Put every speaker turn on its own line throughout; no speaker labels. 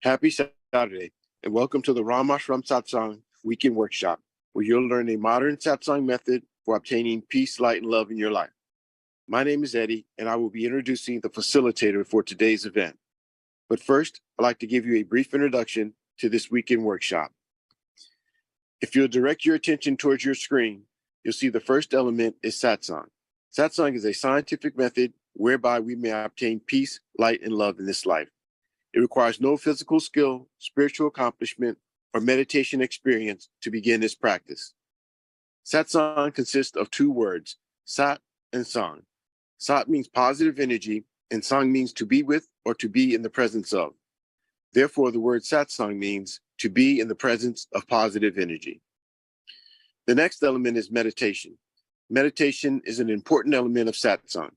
Happy Saturday, and welcome to the Ramashram Satsang Weekend Workshop, where you'll learn a modern Satsang method for obtaining peace, light, and love in your life. My name is Eddie, and I will be introducing the facilitator for today's event. But first, I'd like to give you a brief introduction to this weekend workshop. If you'll direct your attention towards your screen, you'll see the first element is Satsang. Satsang is a scientific method whereby we may obtain peace, light, and love in this life. It requires no physical skill, spiritual accomplishment, or meditation experience to begin this practice. Satsang consists of two words, Sat and Sang. Sat means positive energy, and Sang means to be with or to be in the presence of. Therefore, the word Satsang means to be in the presence of positive energy. The next element is meditation. Meditation is an important element of Satsang.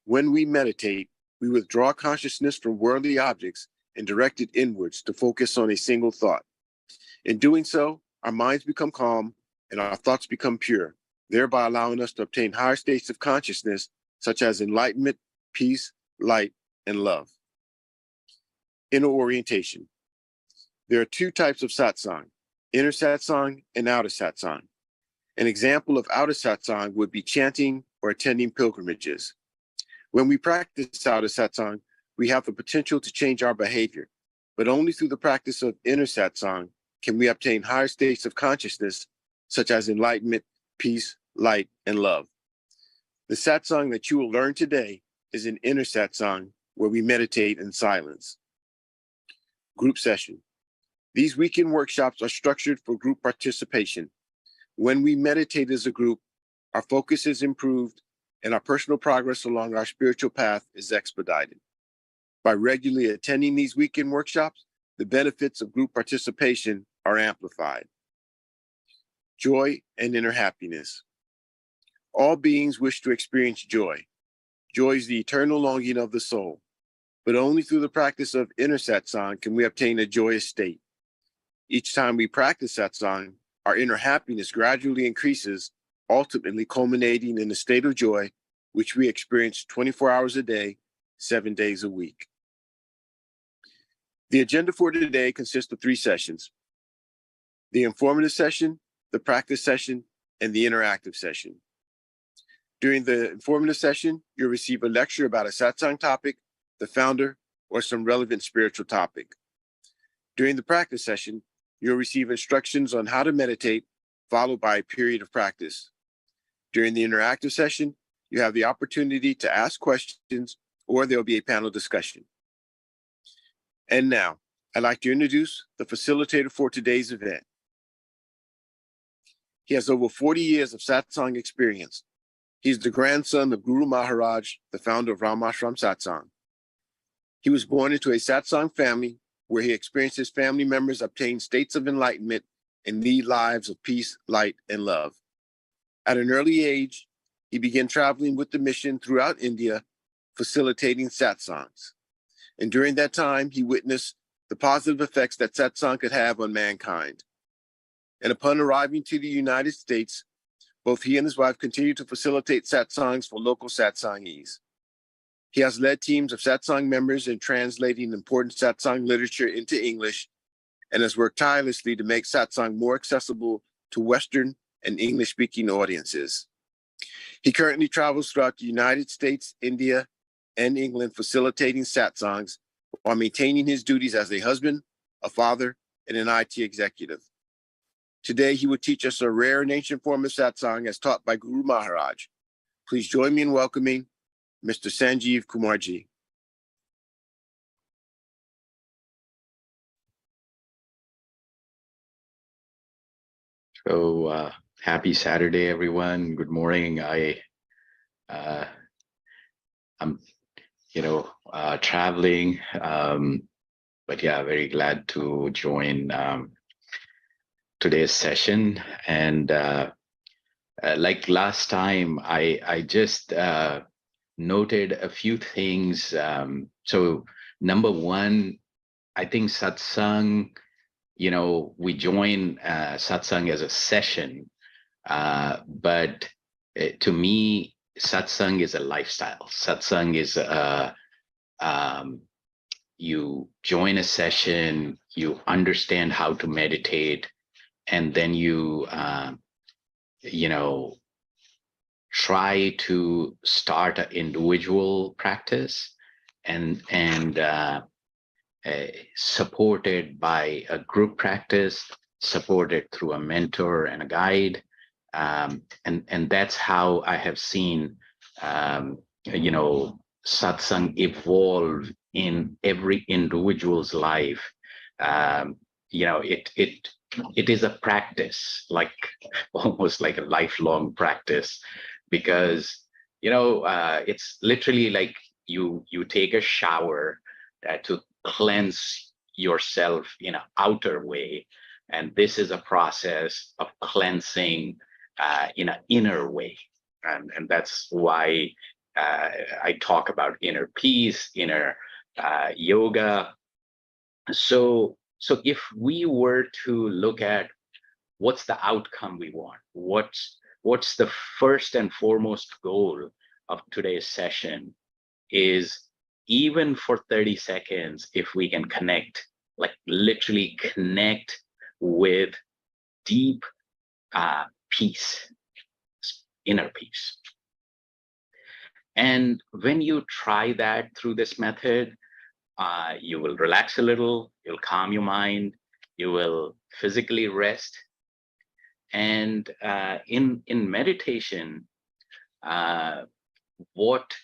When we meditate, we withdraw consciousness from worldly objects and direct it inwards to focus on a single thought. In doing so, our minds become calm and our thoughts become pure, thereby allowing us to obtain higher states of consciousness, such as enlightenment, peace, light, and love. Inner orientation. There are two types of satsang, inner satsang and outer satsang. An example of outer satsang would be chanting or attending pilgrimages. When we practice outer satsang, we have the potential to change our behavior, but only through the practice of inner satsang can we obtain higher states of consciousness, such as enlightenment, peace, light, and love. The satsang that you will learn today is an inner satsang where we meditate in silence. Group session. These weekend workshops are structured for group participation. When we meditate as a group, our focus is improved and our personal progress along our spiritual path is expedited. By regularly attending these weekend workshops, the benefits of group participation are amplified. Joy and inner happiness. All beings wish to experience joy. Joy is the eternal longing of the soul, but only through the practice of inner satsang can we obtain a joyous state. Each time we practice satsang, our inner happiness gradually increases, ultimately culminating in a state of joy, which we experience 24 hours a day, 7 days a week. The agenda for today consists of 3 sessions: the informative session, the practice session, and the interactive session. During the informative session, you'll receive a lecture about a satsang topic, the founder, or some relevant spiritual topic. During the practice session, you'll receive instructions on how to meditate, followed by a period of practice. During the interactive session, you have the opportunity to ask questions, or there'll be a panel discussion. And now, I'd like to introduce the facilitator for today's event. He has over 40 years of satsang experience. He's the grandson of Guru Maharaj, the founder of Ramashram Satsang. He was born into a satsang family where he experienced his family members obtain states of enlightenment and lead lives of peace, light, and love. At an early age, he began traveling with the mission throughout India, facilitating satsangs. And during that time, he witnessed the positive effects that satsang could have on mankind. And upon arriving to the United States, both he and his wife continued to facilitate satsangs for local satsangees. He has led teams of satsang members in translating important satsang literature into English and has worked tirelessly to make satsang more accessible to Western and English-speaking audiences. He currently travels throughout the United States, India, and England facilitating satsangs while maintaining his duties as a husband, a father, and an IT executive. Today, he will teach us a rare and ancient form of satsang as taught by Guru Maharaj. Please join me in welcoming Mr. Sanjeev Kumarji.
So happy Saturday, everyone. Good morning. I'm, traveling, but yeah, very glad to join today's session. And like last time, I just noted a few things. So number one, I think satsang, we join satsang as a session, but to me, satsang is a lifestyle. Satsang is you join a session, you understand how to meditate, and then you know, try to start an individual practice and supported by a group practice, supported through a mentor and a guide. And that's how I have seen, you know, satsang evolve in every individual's life. Um, you know, it is a practice, like almost like a lifelong practice, because it's literally like you take a shower to cleanse yourself in an outer way, and this is a process of cleansing in an inner way, and that's why I talk about inner peace, inner yoga. So if we were to look at what's the outcome we want, what's the first and foremost goal of today's session, is even for 30 seconds, if we can connect, like literally connect with deep peace, inner peace. And when you try that through this method, you will relax a little, you'll calm your mind, you will physically rest. And in meditation, what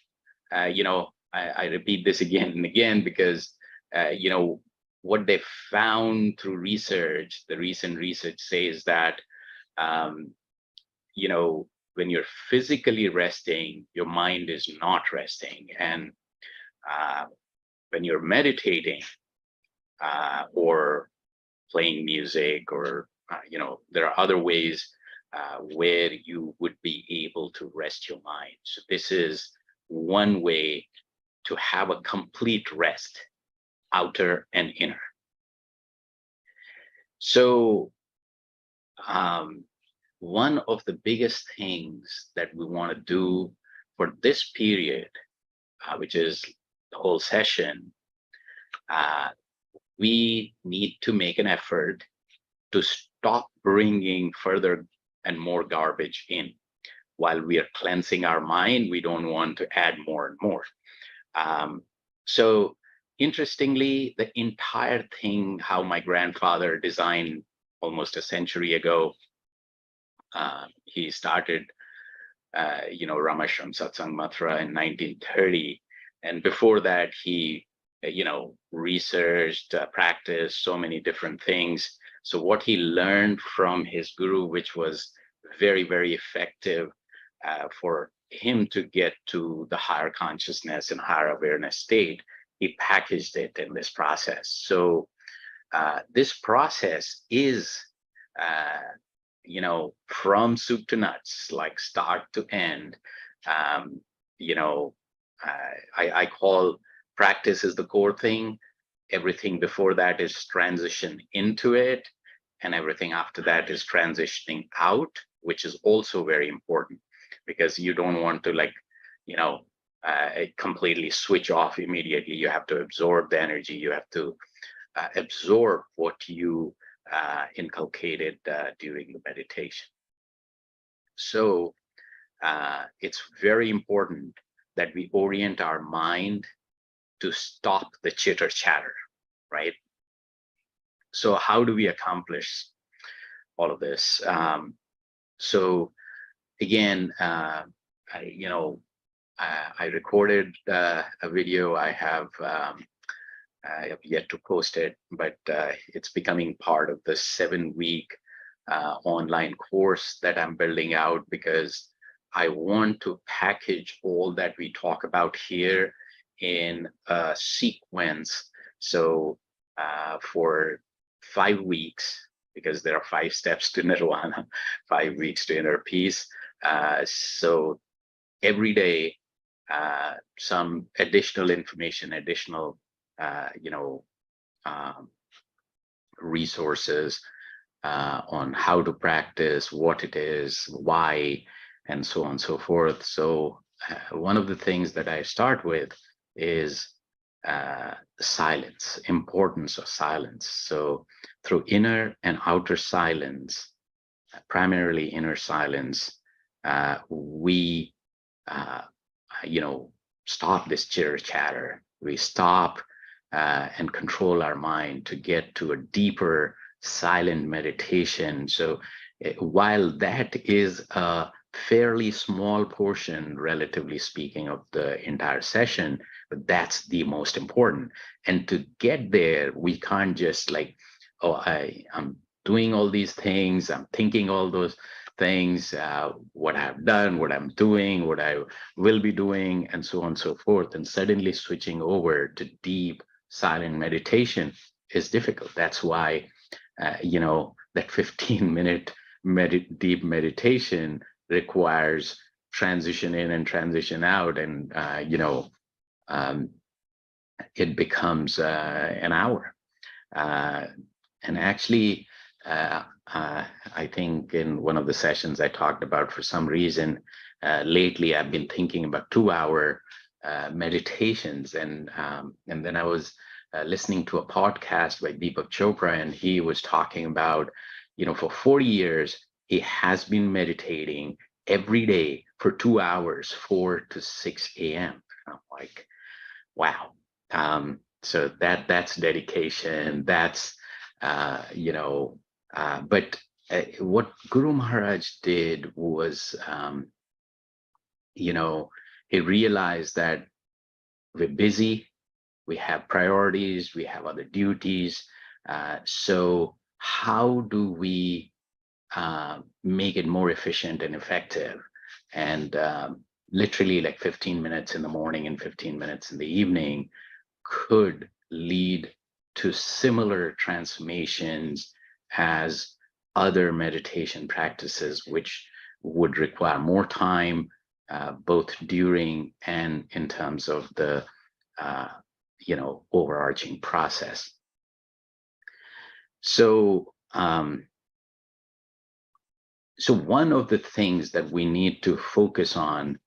I repeat this again and again because what they found through research, the recent research says that um, when you're physically resting, your mind is not resting, and when you're meditating or playing music, or there are other ways where you would be able to rest your mind. So this is one way to have a complete rest, outer and inner. So one of the biggest things that we want to do for this period, which is the whole session, we need to make an effort to stop bringing further and more garbage in. While we are cleansing our mind, we don't want to add more and more. So interestingly, the entire thing, how my grandfather designed almost a century ago, he started, Ramashram Satsang Mathura in 1930. And before that, he, researched, practiced so many different things. So what he learned from his guru, which was very, very effective for him to get to the higher consciousness and higher awareness state, he packaged it in this process. So this process is, from soup to nuts, like start to end. I call practice is the core thing. Everything before that is transition into it, and everything after that is transitioning out, which is also very important, because you don't want to completely switch off immediately. You have to absorb the energy. You have to absorb what you inculcated during the meditation. So it's very important that we orient our mind to stop the chitter chatter, right? So how do we accomplish all of this? So again, I recorded a video. I have yet to post it, but it's becoming part of the 7-week online course that I'm building out, because I want to package all that we talk about here in a sequence. So for 5 weeks, because there are 5 steps to nirvana, 5 weeks to inner peace. So every day, some additional information, additional resources on how to practice, what it is, why, and so on and so forth. So one of the things that I start with is silence, importance of silence. So through inner and outer silence, primarily inner silence, we, stop this chitter chatter. We stop and control our mind to get to a deeper silent meditation. So while that is a fairly small portion, relatively speaking, of the entire session, but that's the most important. And to get there, we can't just like, oh, I'm doing all these things, I'm thinking all those things, what I've done, what I'm doing, what I will be doing, and so on and so forth. And suddenly switching over to deep silent meditation is difficult. That's why, that 15-minute deep meditation requires transition in and transition out. And, it becomes an hour. And actually, I think in one of the sessions I talked about, for some reason, lately I've been thinking about 2-hour meditations. And then I was listening to a podcast by Deepak Chopra, and he was talking about, for 40 years, he has been meditating every day for 2 hours, 4 to 6 a.m. I'm like, wow. So that's dedication. That's, but what Guru Maharaj did was, he realized that we're busy, we have priorities, we have other duties. So how do we make it more efficient and effective? And literally like 15 minutes in the morning and 15 minutes in the evening could lead to similar transformations as other meditation practices, which would require more time, both during and in terms of the overarching process. So one of the things that we need to focus on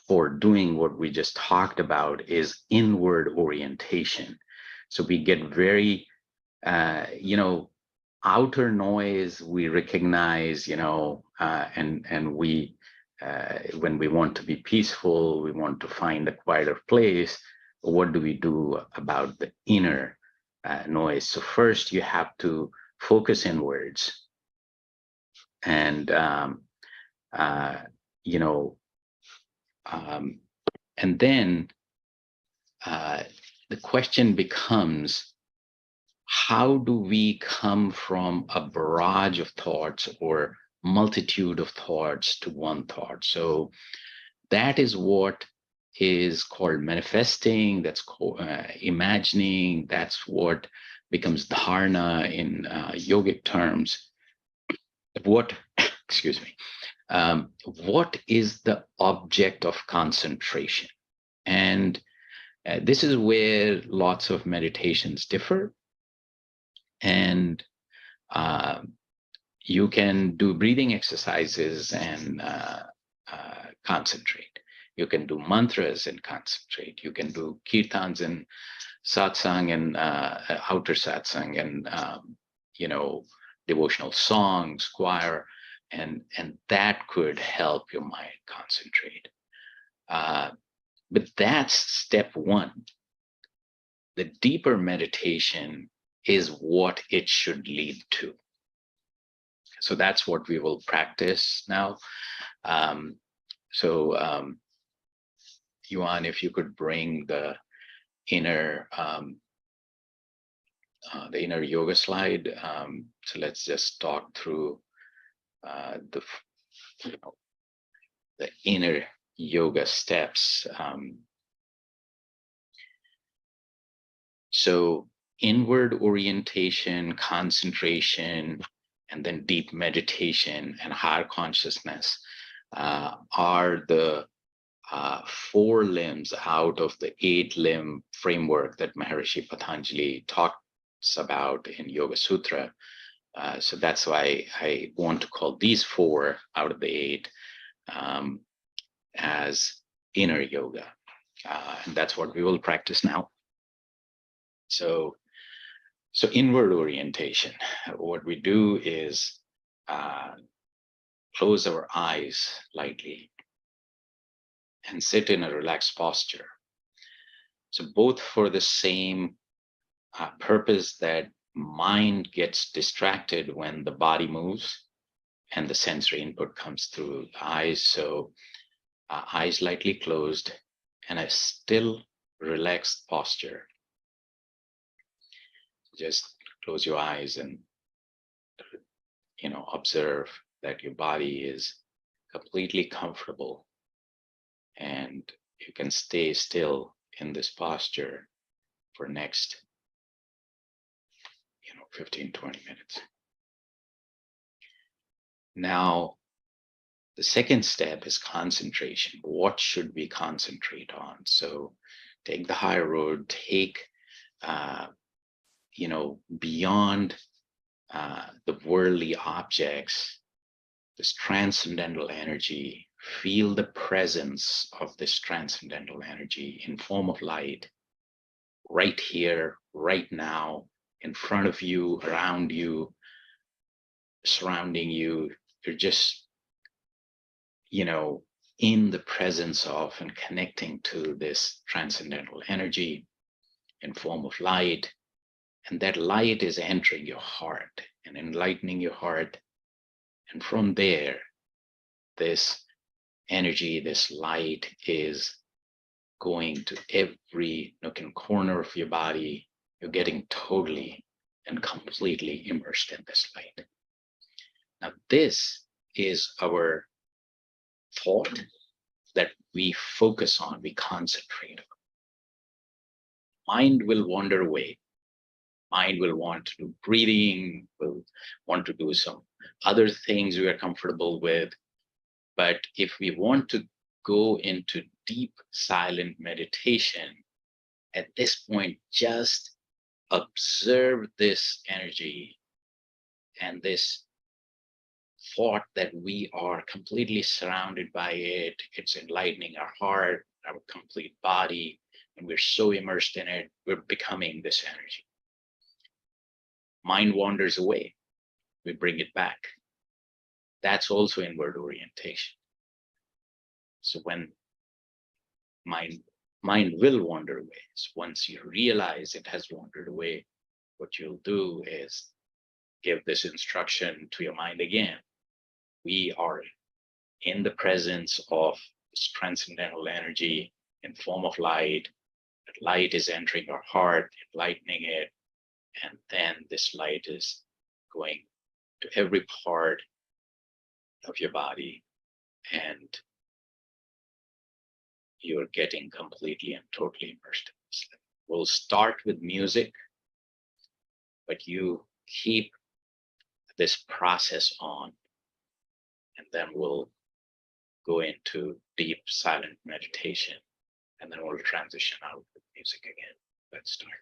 for doing what we just talked about is inward orientation. So we get very, outer noise we recognize, and we, when we want to be peaceful, we want to find a quieter place. What do we do about the inner noise? So first you have to focus inwards, and and then the question becomes, how do we come from a barrage of thoughts or multitude of thoughts to one thought? So that is what is called manifesting, that's called imagining, that's what becomes dharana in yogic terms. What, excuse me, what is the object of concentration? And this is where lots of meditations differ. And you can do breathing exercises and concentrate. You can do mantras and concentrate. You can do kirtans and satsang and outer satsang and devotional songs, choir, and that could help your mind concentrate. But that's step one. The deeper meditation is what it should lead to. So that's what we will practice now. Yuan, if you could bring the inner yoga slide. So let's just talk through the inner yoga steps. So inward orientation, concentration, and then deep meditation and higher consciousness are the 4 limbs out of the 8-limb framework that Maharishi Patanjali talks about in Yoga Sutra. So that's why I want to call these 4 out of the 8 as inner yoga. And that's what we will practice now. So inward orientation, what we do is close our eyes lightly and sit in a relaxed posture. So both for the same purpose that mind gets distracted when the body moves and the sensory input comes through the eyes. So eyes lightly closed and a still relaxed posture. Just close your eyes and observe that your body is completely comfortable and you can stay still in this posture for next 15-20 minutes. Now the second step is concentration. What should we concentrate on? So take the high road, take beyond the worldly objects, this transcendental energy. Feel the presence of this transcendental energy in form of light right here, right now, in front of you, around you, surrounding you. You're just, in the presence of and connecting to this transcendental energy in form of light. And that light is entering your heart and enlightening your heart. And from there, this energy, this light is going to every nook and corner of your body. You're getting totally and completely immersed in this light. Now, this is our thought that we focus on, we concentrate on. Mind will wander away. Mind will want to do breathing, will want to do some other things we are comfortable with. But if we want to go into deep silent meditation, at this point, just observe this energy and this thought that we are completely surrounded by it. It's enlightening our heart, our complete body, and we're so immersed in it, we're becoming this energy. Mind wanders away, we bring it back. That's also inward orientation. So when mind will wander away, so once you realize it has wandered away, what you'll do is give this instruction to your mind again. We are in the presence of this transcendental energy in form of light. That light is entering our heart, enlightening it, and then this light is going to every part of your body, and you're getting completely and totally immersed in this. We'll start with music, but you keep this process on, and then we'll go into deep silent meditation, and then we'll transition out with music again. Let's start.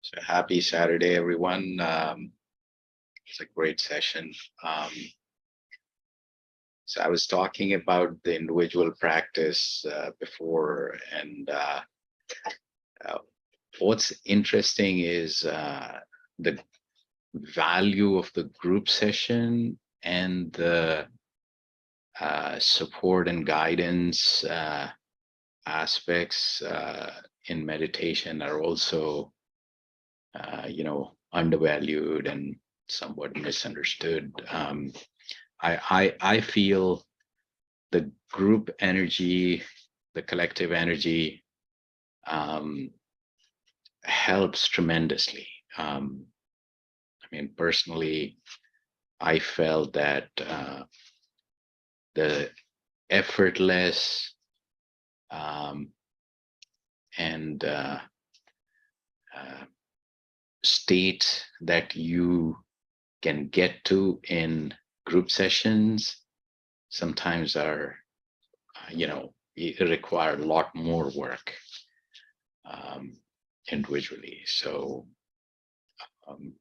So happy Saturday, everyone. It's a great session. So I was talking about the individual practice before, and uh, what's interesting is the value of the group session and the support and guidance aspects in meditation are also, undervalued and somewhat misunderstood. I feel the group energy, the collective energy, helps tremendously. I mean, personally, I felt that the effortless um, and state that you can get to in group sessions sometimes are, require a lot more work um, individually. So um,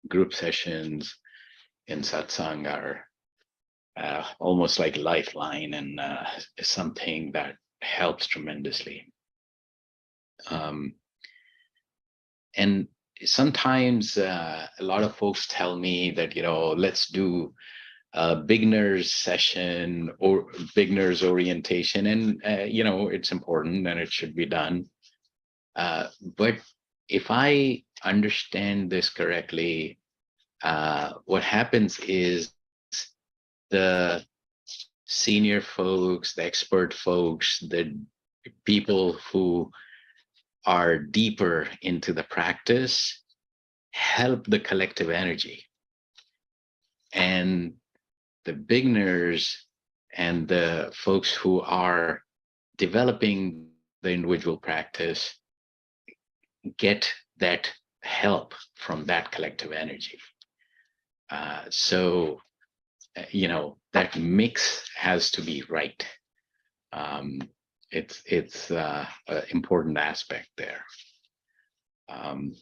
group sessions in satsang are almost like lifeline, and is something that helps tremendously. And sometimes a lot of folks tell me that, let's do a beginners session or beginners orientation, and it's important and it should be done. But if I understand this correctly, what happens is the senior folks, the expert folks, the people who are deeper into the practice help the collective energy. And the beginners and the folks who are developing the individual practice get that help from that collective energy. So that mix has to be right. It's an important aspect there. And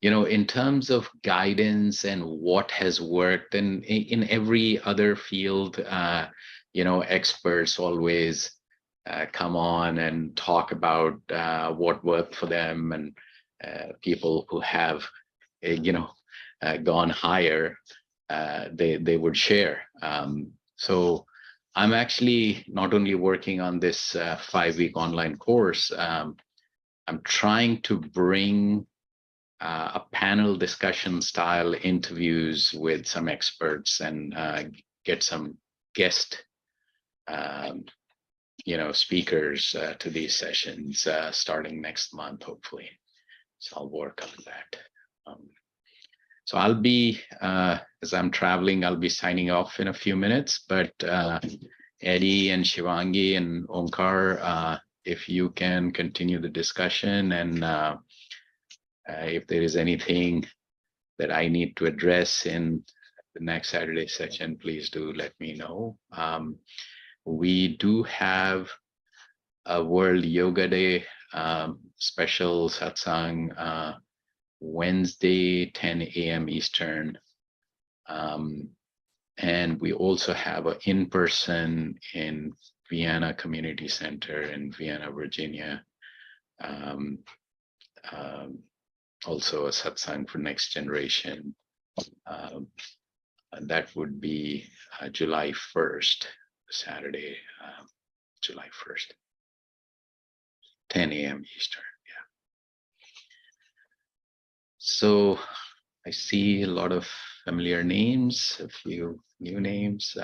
in terms of guidance and what has worked, and in every other field, experts always come on and talk about what worked for them, and people who have gone higher, they would share. So I'm actually not only working on this 5-week online course, I'm trying to bring a panel discussion style interviews with some experts, and get some guest speakers to these sessions starting next month, hopefully. So I'll work on that. So I'll be, as I'm traveling, I'll be signing off in a few minutes, but Eddie and Shivangi and Omkar, if you can continue the discussion, and if there is anything that I need to address in the next Saturday session, please do let me know. We do have a World Yoga Day special satsang Wednesday, 10 a.m. Eastern. And we also have an in-person in Vienna Community Center in Vienna, Virginia. Also a satsang for next generation. And that would be July 1st, Saturday, July 1st, 10 a.m. Eastern. Yeah. So I see a lot of familiar names, a few new names.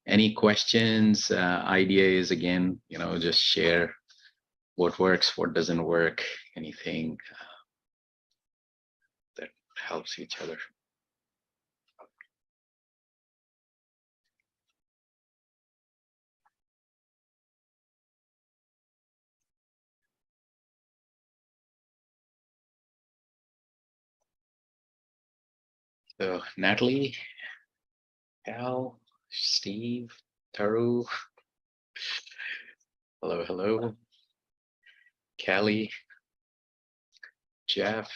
Any questions, ideas? Again, just share what works, what doesn't work, anything that helps each other. So Natalie, Al, Steve, Taru. Hello, hello. Kelly, Jeff.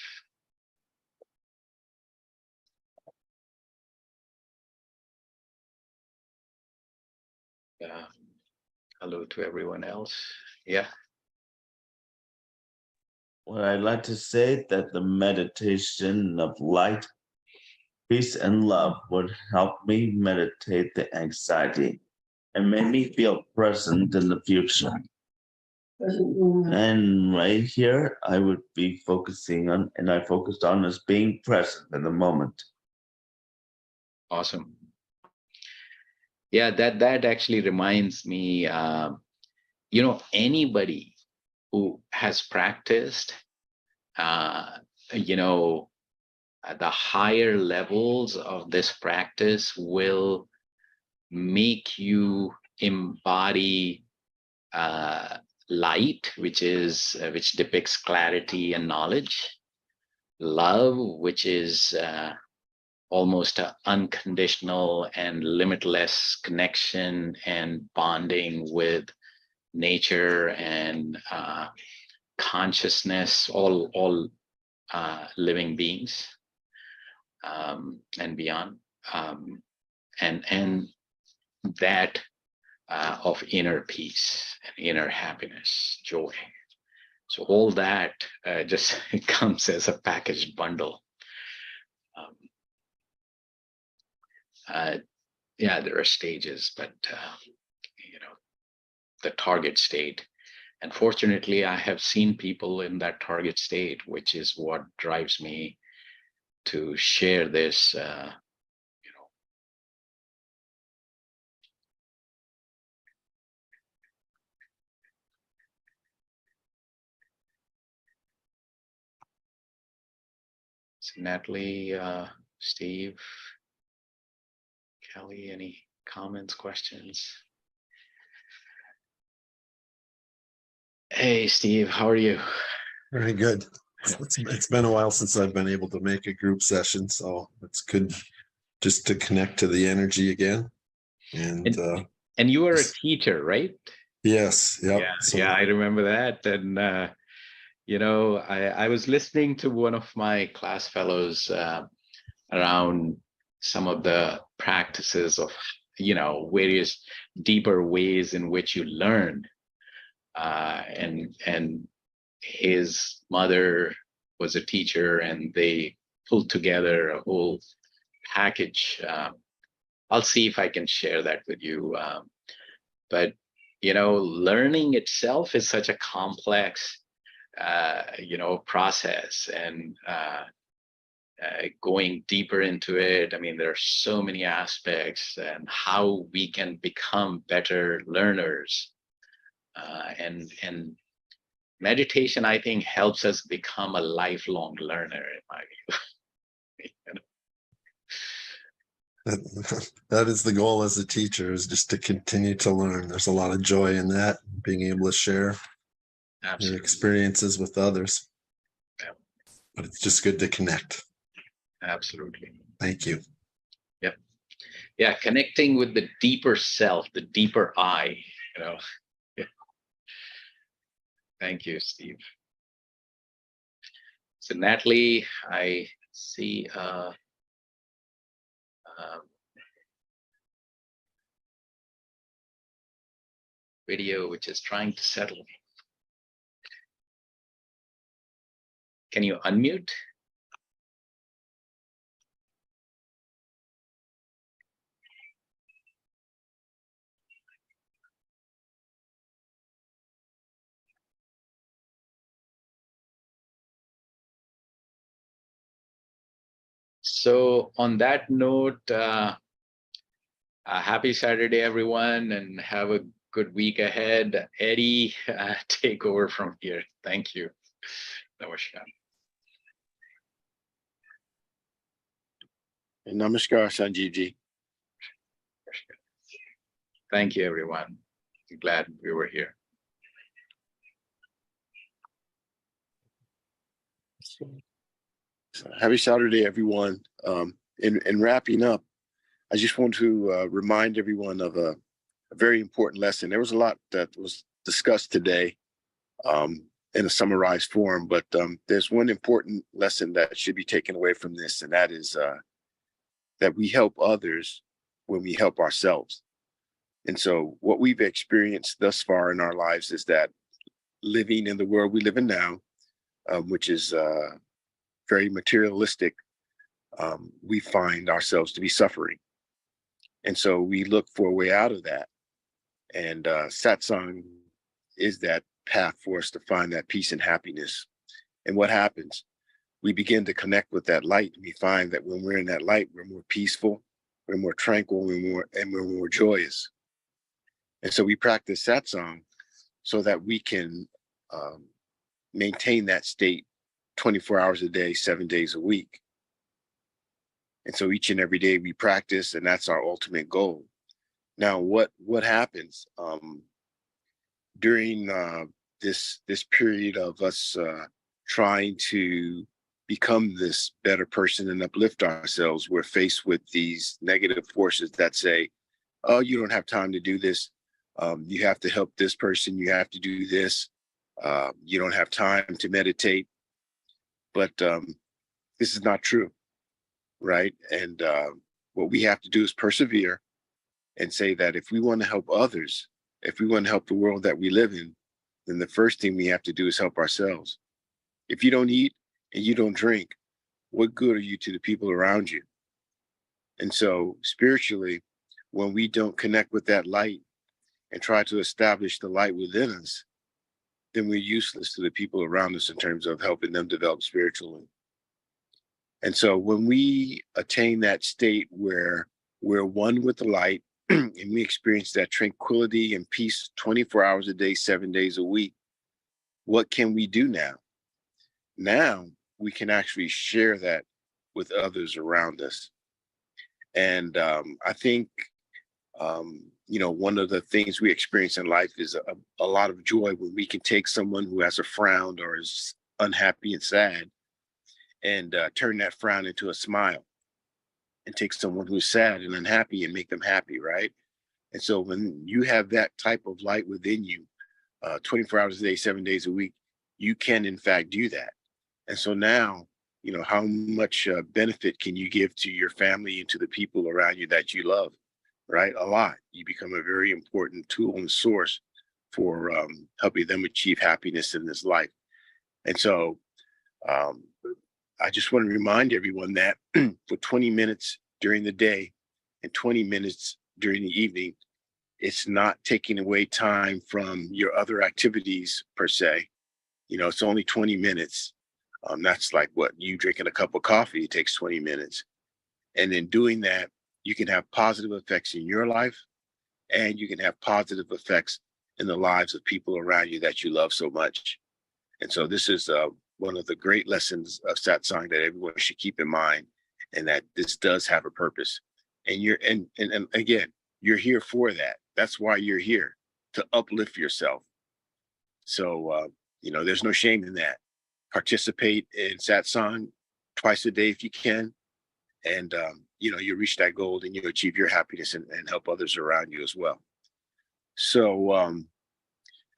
Hello to everyone else. Yeah.
Well, I'd like to say that the meditation of light, peace, and love would help me meditate the anxiety and make me feel present in the future. And right here, I would be focusing on, and I focused on is being present in the moment.
Awesome. Yeah, that actually reminds me, anybody who has practiced, the higher levels of this practice will make you embody light, which depicts clarity and knowledge, love, which is almost an unconditional and limitless connection and bonding with nature and consciousness, all living beings, and beyond, and that of inner peace and inner happiness, joy. So all that just comes as a packaged bundle. Yeah, there are stages, but the target state. And fortunately, I have seen people in that target state, which is what drives me to share this. So Natalie, Steve, Kelly, any comments, questions? Hey, Steve, how are you?
Very good. It's been a while since I've been able to make a group session, so it's good just to connect to the energy again. And
you were a teacher, right?
Yes. Yep.
Yeah,
So,
yeah, I remember that. And I was listening to one of my class fellows around some of the practices of various deeper ways in which you learn, and his mother was a teacher, and they pulled together a whole package. I'll see if I can share that with you. But learning itself is such a complex process, and going deeper into it, I mean, there are so many aspects, and how we can become better learners, and meditation, I think, helps us become a lifelong learner, in my
that is the goal as a teacher, is just to continue to learn. There's a lot of joy in that, being able to share your experiences with others.
Yeah.
But it's just good to connect.
Absolutely.
Thank you.
Yep. Yeah, connecting with the deeper self, the deeper I, Yeah. Thank you, Steve. So Natalie, I see video which is trying to settle. Can you unmute? So on that note, happy Saturday, everyone, and have a good week ahead. Eddie, take over from here. Thank you. Namaskar.
And namaskar, Sanjeevji.
Thank you, everyone. I'm glad we were here.
So happy Saturday, everyone. In wrapping up, I just want to remind everyone of a very important lesson. There was a lot that was discussed today. in a summarized form, but there's one important lesson that should be taken away from this, and that is that we help others when we help ourselves. And so what we've experienced thus far in our lives is that living in the world we live in now, which is very materialistic, we find ourselves to be suffering. And so we look for a way out of that. And satsang is that path for us to find that peace and happiness. And what happens? We begin to connect with that light. And we find that when we're in that light, we're more peaceful, we're more tranquil, we're more joyous. And so we practice satsang so that we can maintain that state 24 hours a day, 7 days a week. And so each and every day we practice, and that's our ultimate goal. Now, what happens during this period of us trying to become this better person and uplift ourselves? We're faced with these negative forces that say, "Oh, you don't have time to do this. You have to help this person. You have to do this. You don't have time to meditate." But this is not true, right? And what we have to do is persevere and say that if we want to help others, if we want to help the world that we live in, then the first thing we have to do is help ourselves. If you don't eat and you don't drink, what good are you to the people around you? And so spiritually, when we don't connect with that light and try to establish the light within us, then we're useless to the people around us in terms of helping them develop spiritually. And so when we attain that state where we're one with the light and we experience that tranquility and peace 24 hours a day, 7 days a week, what can we do now? Now we can actually share that with others around us. And I think, one of the things we experience in life is a lot of joy when we can take someone who has a frown or is unhappy and sad and turn that frown into a smile, and take someone who's sad and unhappy and make them happy, right? And so when you have that type of light within you, 24 hours a day, 7 days a week, you can in fact do that. And so now, how much benefit can you give to your family and to the people around you that you love, right? A lot. You become a very important tool and source for helping them achieve happiness in this life. And so I just want to remind everyone that for 20 minutes during the day and 20 minutes during the evening, it's not taking away time from your other activities per se. It's only 20 minutes. That's like what you drinking a cup of coffee, it takes 20 minutes. And in doing that, you can have positive effects in your life, and you can have positive effects in the lives of people around you that you love so much. And so this is one of the great lessons of satsang that everyone should keep in mind, and that this does have a purpose. And and again, you're here for that. That's why you're here, to uplift yourself. So there's no shame in that. Participate in satsang twice a day if you can, and you reach that goal and you achieve your happiness and help others around you as well. So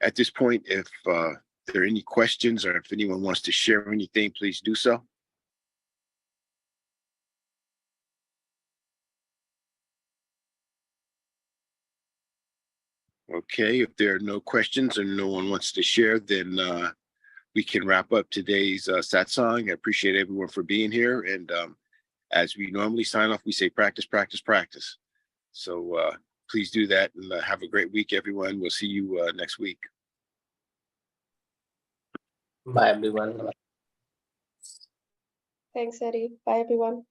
at this point, if there are any questions or if anyone wants to share anything, please do so. Okay, if there are no questions and no one wants to share, then we can wrap up today's satsang. I appreciate everyone for being here. And as we normally sign off, we say practice, practice, practice. So please do that, and have a great week, everyone. We'll see you next week.
Bye, everyone.
Thanks, Eddie. Bye, everyone.